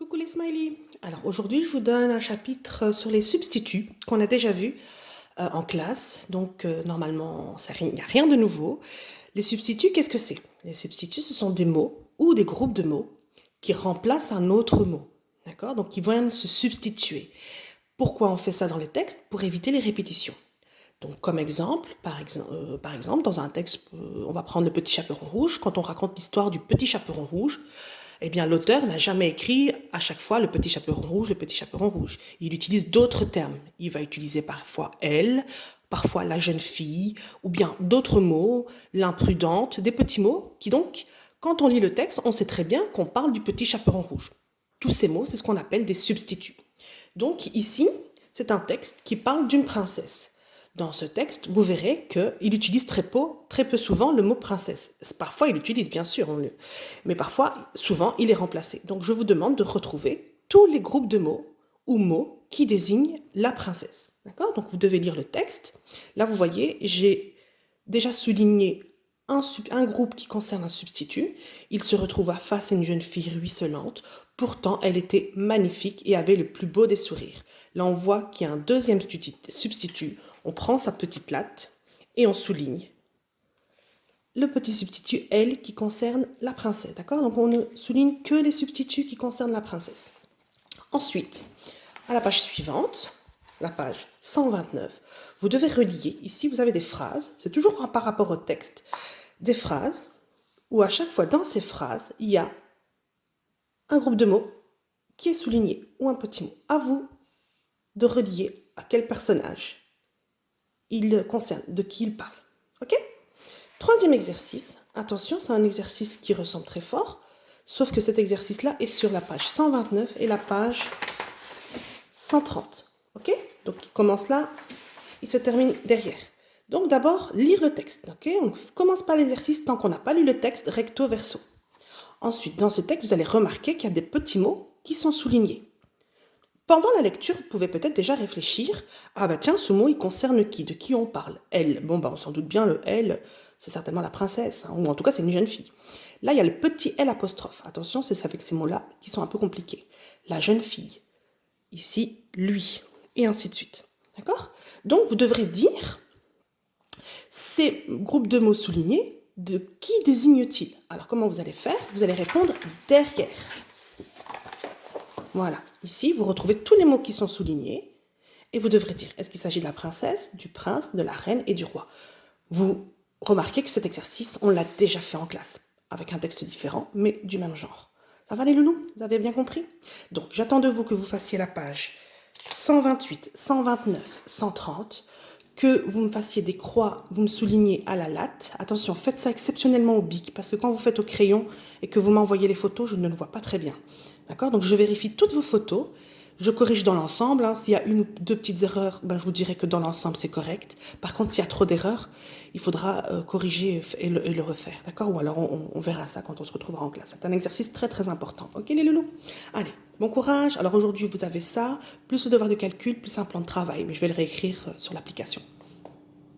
Coucou les smileys. Alors aujourd'hui, je vous donne un chapitre sur les substituts qu'on a déjà vu en classe. Donc normalement, il n'y a rien de nouveau. Les substituts, qu'est-ce que c'est? Les substituts, ce sont des mots ou des groupes de mots qui remplacent un autre mot. D'accord? Donc ils viennent se substituer. Pourquoi on fait ça dans les textes? Pour éviter les répétitions. Donc comme exemple, par exemple, dans un texte, on va prendre le petit chaperon rouge. Quand on raconte l'histoire du petit chaperon rouge, eh bien l'auteur n'a jamais écrit à chaque fois le petit chaperon rouge, le petit chaperon rouge. Il utilise d'autres termes. Il va utiliser parfois elle, parfois la jeune fille, ou bien d'autres mots, l'imprudente, des petits mots qui donc, quand on lit le texte, on sait très bien qu'on parle du petit chaperon rouge. Tous ces mots, c'est ce qu'on appelle des substituts. Donc ici, c'est un texte qui parle d'une princesse. Dans ce texte, vous verrez qu'il utilise très peu souvent le mot princesse. Parfois, il l'utilise, bien sûr, mais parfois, souvent, il est remplacé. Donc, je vous demande de retrouver tous les groupes de mots ou mots qui désignent la princesse. D'accord? Donc, vous devez lire le texte. Là, vous voyez, j'ai déjà souligné un groupe qui concerne un substitut. Il se retrouva face à une jeune fille ruisselante. Pourtant, elle était magnifique et avait le plus beau des sourires. Là, on voit qu'il y a un deuxième substitut. On prend sa petite latte et on souligne le petit substitut « elle » qui concerne la princesse. D'accord? Donc, on ne souligne que les substituts qui concernent la princesse. Ensuite, à la page suivante, la page 129, vous devez relier. Ici, vous avez des phrases. C'est toujours par rapport au texte. Des phrases où à chaque fois dans ces phrases, il y a un groupe de mots qui est souligné ou un petit mot. À vous de relier à quel personnage il concerne, de qui il parle. Ok? Troisième exercice. Attention, c'est un exercice qui ressemble très fort, sauf que cet exercice-là est sur la page 129 et la page 130. Ok? Donc, il commence là, il se termine derrière. Donc, d'abord, lire le texte. Ok? On ne commence pas l'exercice tant qu'on n'a pas lu le texte recto verso. Ensuite, dans ce texte, vous allez remarquer qu'il y a des petits mots qui sont soulignés. Pendant la lecture, vous pouvez peut-être déjà réfléchir « Ah bah tiens, ce mot, il concerne qui? De qui on parle? Elle. » Bon, bah on s'en doute bien, le « elle », c'est certainement la princesse, hein, ou en tout cas, c'est une jeune fille. Là, il y a le petit « L » apostrophe. Attention, c'est avec ces mots-là qui sont un peu compliqués. La jeune fille. Ici, lui. Et ainsi de suite. D'accord? Donc, vous devrez dire ces groupes de mots soulignés, de qui désigne-t-il? Alors, comment vous allez faire? Vous allez répondre derrière. Voilà, ici, vous retrouvez tous les mots qui sont soulignés et vous devrez dire, est-ce qu'il s'agit de la princesse, du prince, de la reine et du roi? Vous remarquez que cet exercice, on l'a déjà fait en classe, avec un texte différent, mais du même genre. Ça va les loulous? Vous avez bien compris? Donc, j'attends de vous que vous fassiez la page 128, 129, 130, que vous me fassiez des croix, vous me soulignez à la latte. Attention, faites ça exceptionnellement au bic, parce que quand vous faites au crayon et que vous m'envoyez les photos, je ne le vois pas très bien. D'accord? Donc, je vérifie toutes vos photos. Je corrige dans l'ensemble. Hein. S'il y a une ou deux petites erreurs, ben, je vous dirai que dans l'ensemble, c'est correct. Par contre, s'il y a trop d'erreurs, il faudra corriger et le refaire. D'accord? Ou alors, on verra ça quand on se retrouvera en classe. C'est un exercice très, très important. Ok, les loulous? Allez, bon courage. Alors, aujourd'hui, vous avez ça, plus le devoir de calcul, plus un plan de travail. Mais je vais le réécrire sur l'application.